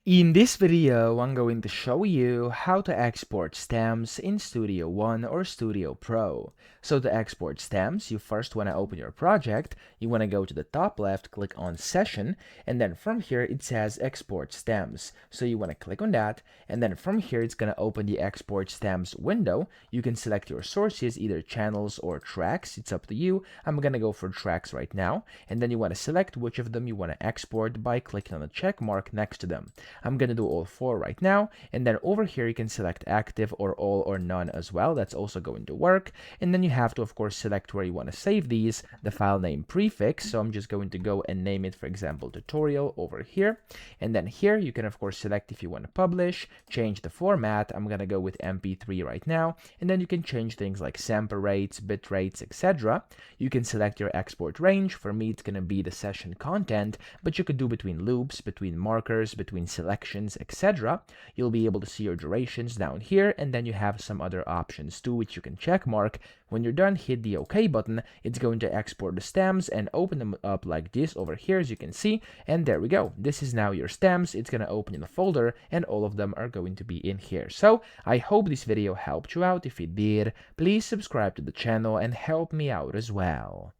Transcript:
In this video, I'm going to show you how to export stems in Studio One or Studio Pro. So to export stems, you first want to open your project, you want to go to the top left, click on Session, and then from here it says Export Stems. So you want to click on that, and then from here it's going to open the Export Stems window. You can select your sources, either channels or tracks, it's up to you. I'm going to go for tracks right now, and then you want to select which of them you want to export by clicking on the check mark next to them. I'm going to do all four right now, and then over here you can select active or all or none as well. That's also going to work. And then you have to of course select where you want to save these, the file name prefix. So I'm just going to go and name it, for example, tutorial over here. And then here you can of course select if you want to publish, change the format. I'm going to go with MP3 right now, and then you can change things like sample rates, bit rates, etc. You can select your export range. For me it's going to be the session content, but you could do between loops, between markers, between selections, etc. You'll be able to see your durations down here, and then you have some other options too, which you can check mark. When you're done, hit the OK button. It's going to export the stems and open them up like this over here, as you can see. And there we go. This is now your stems. It's going to open in a folder, and all of them are going to be in here. So I hope this video helped you out. If it did, please subscribe to the channel and help me out as well.